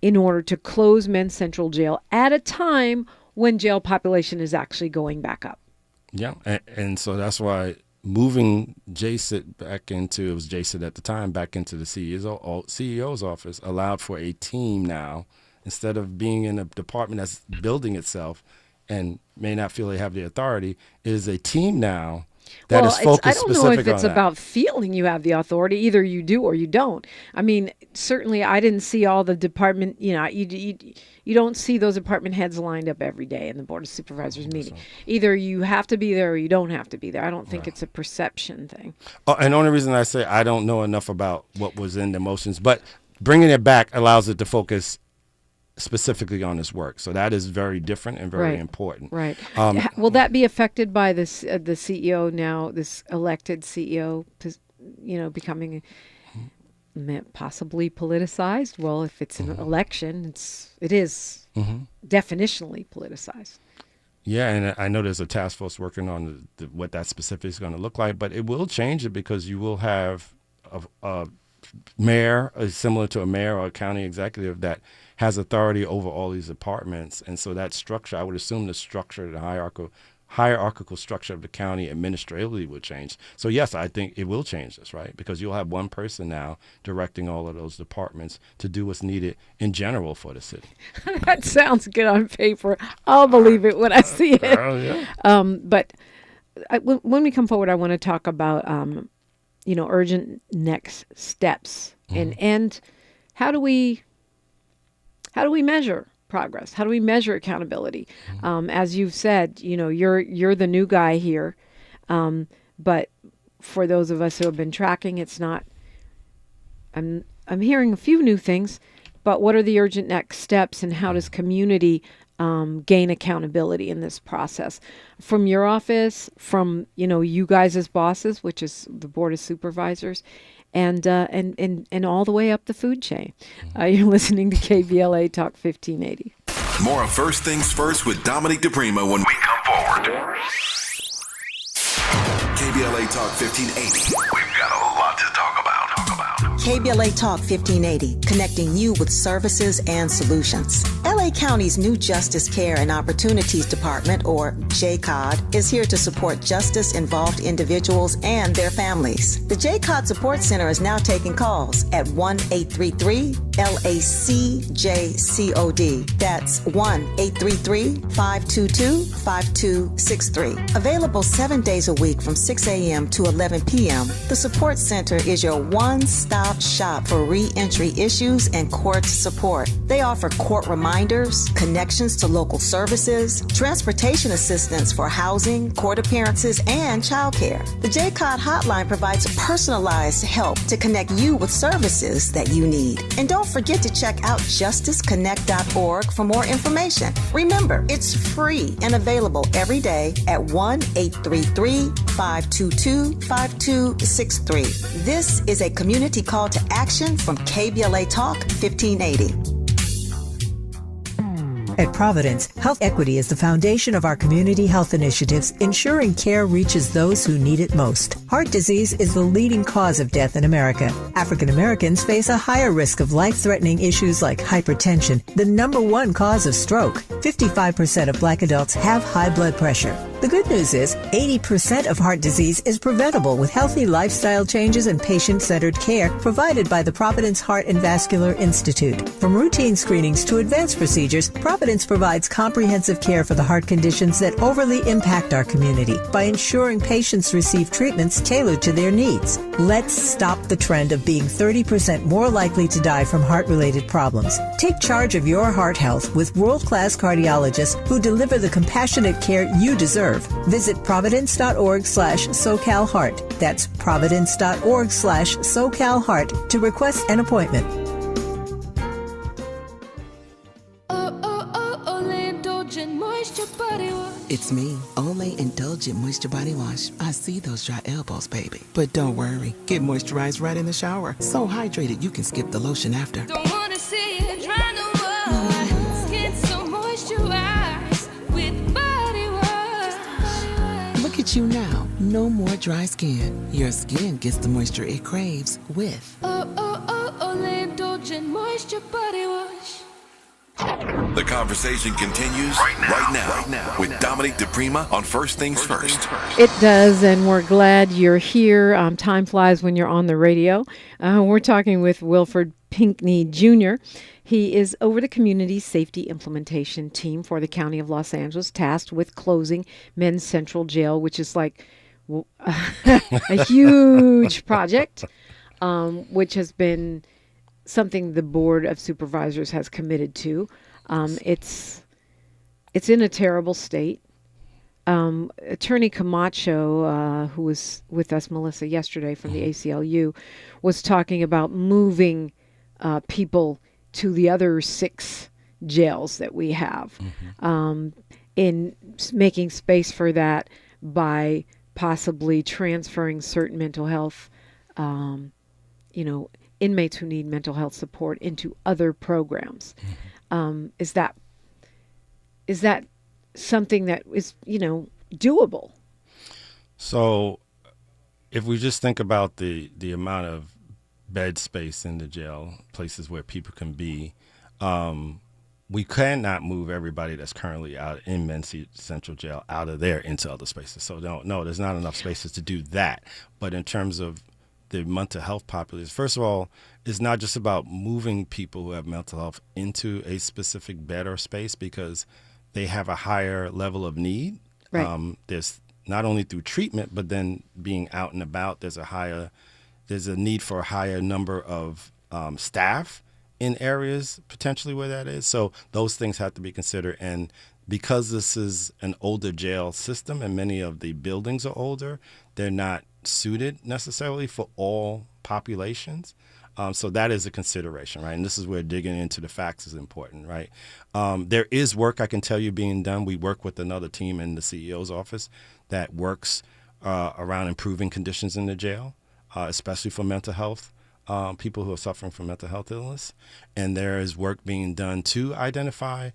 in order to close Men's Central Jail at a time when jail population is actually going back up? Yeah, and so that's why moving JCIT back into, it was JCIT at the time, back into the CEO's office allowed for a team now, instead of being in a department that's building itself and may not feel they have the authority, is a team now that is focused specifically on that. I don't know if it's about feeling you have the authority. Either you do or you don't. I mean, certainly I didn't see all the department, you don't see those department heads lined up every day in the Board of Supervisors meeting. Either you have to be there or you don't have to be there. I don't think it's a perception thing. And the only reason I say I don't know enough about what was in the motions, but bringing it back allows it to focus specifically on this work. So that is very different and very important. Right. Will that be affected by this the CEO now, this elected CEO, becoming possibly politicized? Well, if it's an election, it is definitionally politicized. Yeah, and I know there's a task force working on what that specifically is going to look like, but it will change it because you will have a mayor, similar to a mayor or a county executive, that has authority over all these departments. And so that structure, I would assume the structure, the hierarchical structure of the county administratively would change. So yes, I think it will change this, right? Because you'll have one person now directing all of those departments to do what's needed in general for the city. That sounds good on paper. I'll believe it when I see it. But when we come forward, I want to talk about, urgent next steps and how do we measure progress? How do we measure accountability? As you've said, you're the new guy here, but for those of us who have been tracking, it's not. I'm hearing a few new things, but what are the urgent next steps, and how does community gain accountability in this process? From your office, from you guys as bosses, which is the Board of Supervisors, and all the way up the food chain. You're listening to KBLA Talk 1580. More of First Things First with Dominique DiPrima when we come forward. KBLA Talk 1580. We've got a lot to talk about. KBLA Talk 1580, connecting you with services and solutions. LA County's new Justice Care and Opportunities Department, or JCOD, is here to support justice-involved individuals and their families. The JCOD Support Center is now taking calls at 1-833-LACJCOD. That's 1-833-522-5263. Available 7 days a week from 6 a.m. to 11 p.m., the Support Center is your one-stop shop for re-entry issues and court support. They offer court reminders, connections to local services, transportation assistance for housing, court appearances, and childcare. The JCOD hotline provides personalized help to connect you with services that you need. And don't forget to check out justiceconnect.org for more information. Remember, it's free and available every day at 1-833-522-5263. This is a community call to action from KBLA Talk 1580. At Providence, health equity is the foundation of our community health initiatives, ensuring care reaches those who need it most. Heart disease is the leading cause of death in America. African Americans face a higher risk of life-threatening issues like hypertension, the number one cause of stroke. 55% of Black adults have high blood pressure. The good news is 80% of heart disease is preventable with healthy lifestyle changes and patient-centered care provided by the Providence Heart and Vascular Institute. From routine screenings to advanced procedures, Providence provides comprehensive care for the heart conditions that overly impact our community by ensuring patients receive treatments tailored to their needs. Let's stop the trend of being 30% more likely to die from heart-related problems. Take charge of your heart health with world-class cardiologists who deliver the compassionate care you deserve. Visit providence.org/SoCalHeart. That's providence.org/SoCalHeart to request an appointment. It's me, Olay Indulgent Moisture Body Wash. I see those dry elbows, baby. But don't worry, get moisturized right in the shower. So hydrated you can skip the lotion after. Don't wanna see it dry no more. Skin so moisturized with body wash. Look at you now, no more dry skin. Your skin gets the moisture it craves with Olay Indulgent Moisture Body Wash. The conversation continues right now with Dominique DiPrima on First Things First. It does, and we're glad you're here. Time flies when you're on the radio. We're talking with Wilford Pinkney Jr. He is over the Community Safety Implementation Team for the County of Los Angeles, tasked with closing Men's Central Jail, which is like a huge project, which has been something the Board of Supervisors has committed to. It's in a terrible state. Attorney Camacho, who was with us, Melissa, yesterday from the ACLU, was talking about moving people to the other 6 jails that we have, in making space for that by possibly transferring certain mental health, inmates who need mental health support into other programs. Is that something that is, doable? So if we just think about the amount of bed space in the jail, places where people can be, we cannot move everybody that's currently out in Men's Central Jail out of there into other spaces. So no, there's not enough spaces to do that. But in terms of the mental health population, first of all, it's not just about moving people who have mental health into a specific bed or space because they have a higher level of need. Right. There's not only through treatment, but then being out and about, there's a need for a higher number of staff in areas potentially where that is. So those things have to be considered. And because this is an older jail system and many of the buildings are older, they're not suited necessarily for all populations. So that is a consideration, right? And this is where digging into the facts is important, right? There is work, I can tell you, being done. We work with another team in the CEO's office that works around improving conditions in the jail, especially for mental health, people who are suffering from mental health illness. And there is work being done to identify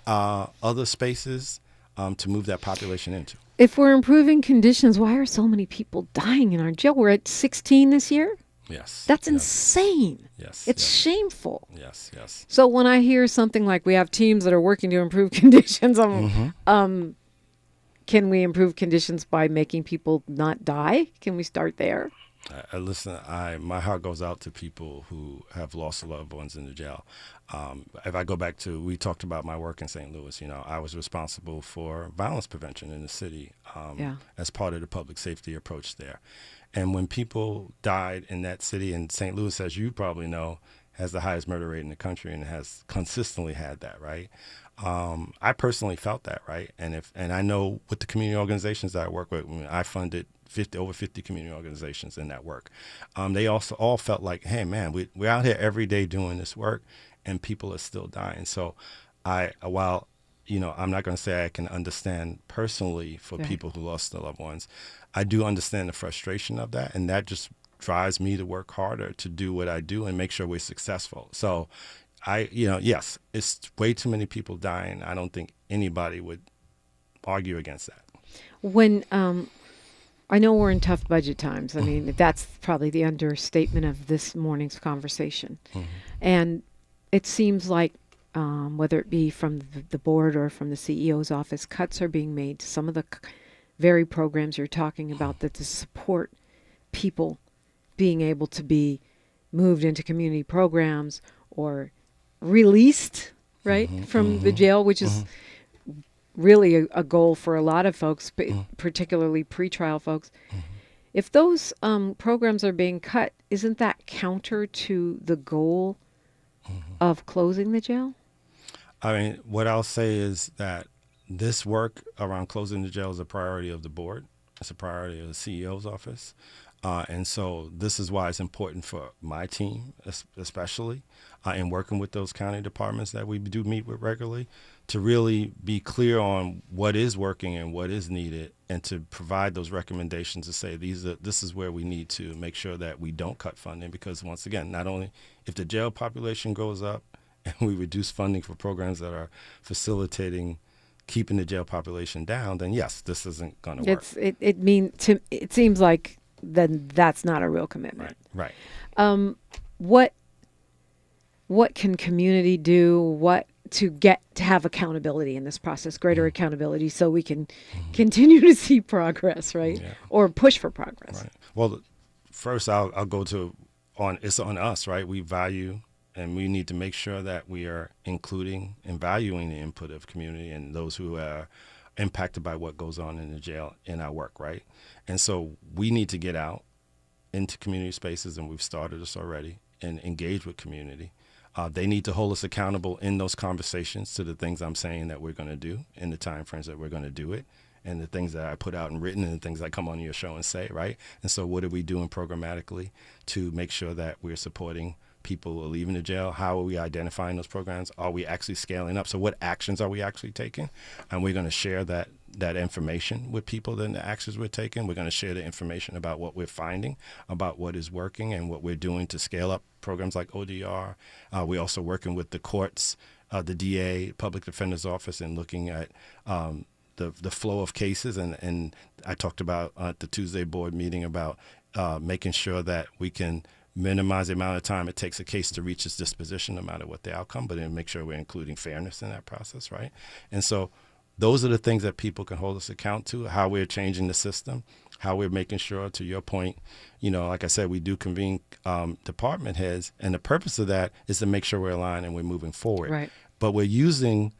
other spaces to move that population into. If we're improving conditions, why are so many people dying in our jail? We're at 16 this year? Yes. That's insane. Yes. It's shameful. Yes. Yes. So when I hear something like we have teams that are working to improve conditions, can we improve conditions by making people not die? Can we start there? Listen, my heart goes out to people who have lost loved ones in the jail. If I go back to, we talked about my work in St. Louis. I was responsible for violence prevention in the city as part of the public safety approach there. And when people died in that city, and St. Louis, as you probably know, has the highest murder rate in the country and has consistently had that, right? I personally felt that, right? And I know with the community organizations that I work with, I funded over 50 community organizations in that work. They also all felt like, hey, man, we're out here every day doing this work, and people are still dying. So while I'm not going to say I can understand personally for people who lost their loved ones, I do understand the frustration of that, and that just drives me to work harder to do what I do and make sure we're successful. So yes, it's way too many people dying. I don't think anybody would argue against that. When I know we're in tough budget times. I mean, that's probably the understatement of this morning's conversation. And it seems like whether it be from the board or from the CEO's office, cuts are being made to some of the very programs you're talking about that to support people being able to be moved into community programs or released, right, from the jail, which is really a goal for a lot of folks, particularly pretrial folks. If those programs are being cut, isn't that counter to the goal of closing the jail? I mean, what I'll say is that this work around closing the jail is a priority of the board. It's a priority of the CEO's office. And so this is why it's important for my team, especially, in working with those county departments that we do meet with regularly, to really be clear on what is working and what is needed, and to provide those recommendations to say this is where we need to make sure that we don't cut funding. Because once again, not only if the jail population goes up and we reduce funding for programs that are facilitating keeping the jail population down, then yes, this isn't going to work. It seems like then that's not a real commitment. Right. What can community do? To have accountability in this process, greater accountability, so we can continue to see progress, right? Yeah. Or push for progress. Right. Well, first I'll go to it's on us, right? We value, and we need to make sure that we are including and valuing the input of community and those who are impacted by what goes on in the jail in our work, right? And so we need to get out into community spaces, and we've started this already, and engage with community. They need to hold us accountable in those conversations to the things I'm saying that we're going to do in the time frames that we're going to do it, and the things that I put out and written, and the things I come on your show and say, right? And so what are we doing programmatically to make sure that we're supporting people who are leaving the jail? How are we identifying those programs? Are we actually scaling up? So what actions are we actually taking? And we're going to share that information with people, then the actions we're taking. We're going to share the information about what we're finding, about what is working, and what we're doing to scale up programs like ODR. We're also working with the courts, the DA, Public Defender's Office, and looking at the flow of cases. And I talked about at the Tuesday board meeting about making sure that we can minimize the amount of time it takes a case to reach its disposition, no matter what the outcome, but then make sure we're including fairness in that process, right? And so those are the things that people can hold us account to, how we're changing the system, how we're making sure, to your point, like I said, we do convene department heads, and the purpose of that is to make sure we're aligned and we're moving forward. Right. But we're using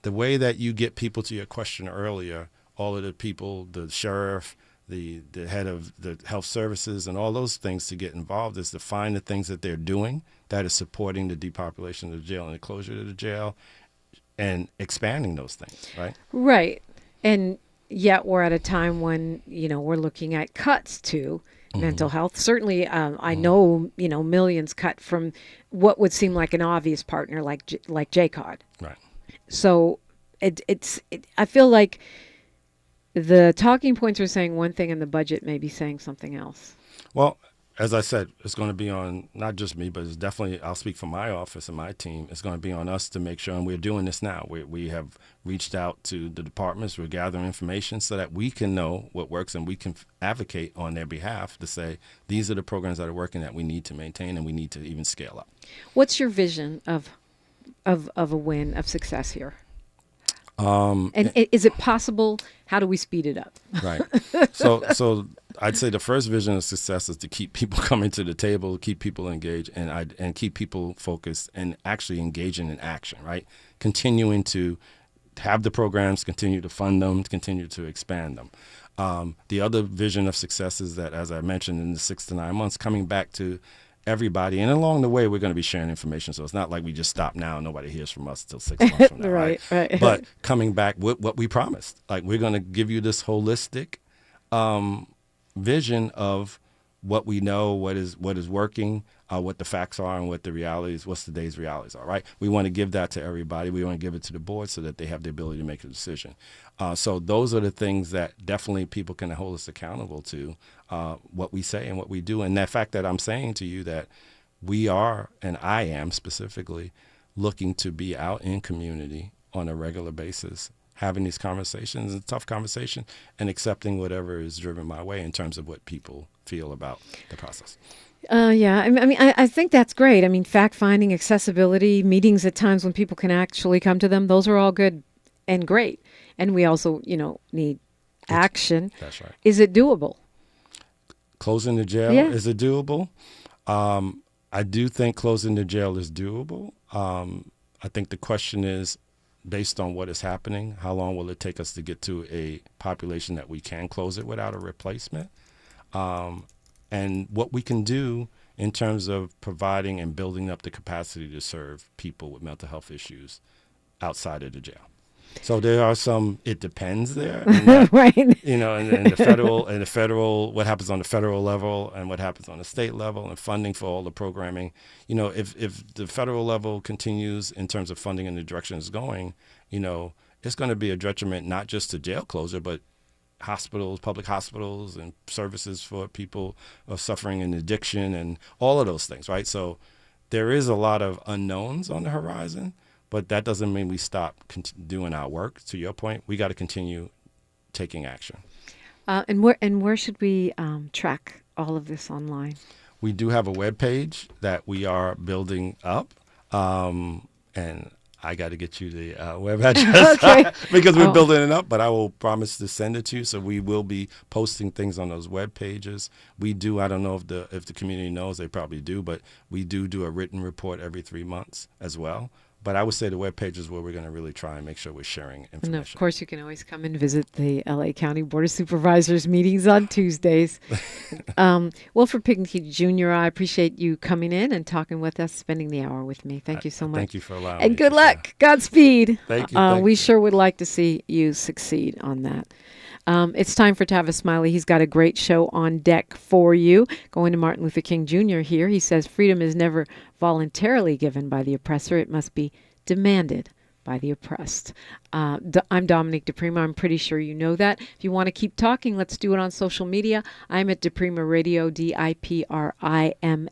the way that you get people to your question earlier, all of the people, the sheriff, the head of the health services, and all those things to get involved, is to find the things that they're doing that is supporting the depopulation of the jail and the closure of the jail, and expanding those things, right? Right. And yet we're at a time when, we're looking at cuts to mental health. Certainly, I know, millions cut from what would seem like an obvious partner like JCOD. Right. So I feel like the talking points are saying one thing and the budget may be saying something else. Well, as I said, it's going to be on not just me, but it's definitely, I'll speak for my office and my team. It's going to be on us to make sure, and we're doing this now. We have reached out to the departments. We're gathering information so that we can know what works and we can advocate on their behalf to say, these are the programs that are working that we need to maintain and we need to even scale up. What's your vision of a win, of success here? And is it possible? How do we speed it up? Right. So I'd say the first vision of success is to keep people coming to the table, keep people engaged, and keep people focused and actually engaging in action, right? Continuing to have the programs, continue to fund them, continue to expand them. The other vision of success is that, as I mentioned, in the 6 to 9 months, coming back to everybody, and along the way, we're going to be sharing information. So it's not like we just stop now and nobody hears from us until 6 months from now, right? But coming back with what we promised, like we're going to give you this holistic vision of what we know, what is working, what the facts are, and what the realities, what's today's realities are, right? We want to give that to everybody. We want to give it to the board so that they have the ability to make a decision. So those are the things that definitely people can hold us accountable to, what we say and what we do. And the fact that I'm saying to you that we are, and I am specifically, looking to be out in community on a regular basis, having these conversations, and tough conversation, and accepting whatever is driven my way in terms of what people feel about the process. Yeah, I mean, I think that's great. I mean, fact-finding, accessibility, meetings at times when people can actually come to them, those are all good and great. And we also, need action. That's right. Is it doable? Closing the jail, is it doable? I do think closing the jail is doable. I think the question is, based on what is happening, how long will it take us to get to a population that we can close it without a replacement? And what we can do in terms of providing and building up the capacity to serve people with mental health issues outside of the jail. So there are some, it depends there. That, right. And the federal, what happens on the federal level and what happens on the state level and funding for all the programming. If the federal level continues in terms of funding in the direction it's going, it's going to be a detriment not just to jail closure, but hospitals, public hospitals, and services for people suffering in addiction and all of those things, right? So there is a lot of unknowns on the horizon, but that doesn't mean we stop doing our work. To your point, we got to continue taking action. And where should we track all of this online? We do have a web page that we are building up, and I got to get you the web address because we're building it up, but I will promise to send it to you. So we will be posting things on those web pages. We do, I don't know if the community knows, they probably do, but we do a written report every 3 months as well. But I would say the web page is where we're going to really try and make sure we're sharing information. And of course, you can always come and visit the LA County Board of Supervisors meetings on Tuesdays. Wilford Pinkney Jr., I appreciate you coming in and talking with us, spending the hour with me. Thank you so much. Thank you for allowing me. And good luck. Godspeed. Thank you. We sure would like to see you succeed on that. It's time for Tavis Smiley. He's got a great show on deck for you. Going to Martin Luther King Jr. here. He says freedom is never voluntarily given by the oppressor. It must be demanded by the oppressed. I'm Dominique DiPrima. I'm pretty sure you know that. If you want to keep talking, let's do it on social media. I'm at DiPrima Radio, DiPrima, and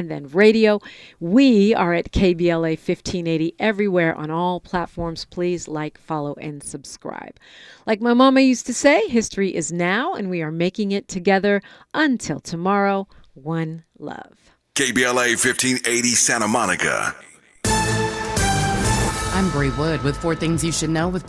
then radio. We are at KBLA 1580 everywhere on all platforms. Please like, follow, and subscribe. Like my mama used to say, history is now, and we are making it together. Until tomorrow, one love. KBLA 1580 Santa Monica. I'm Bree Wood with 4 Things You Should Know with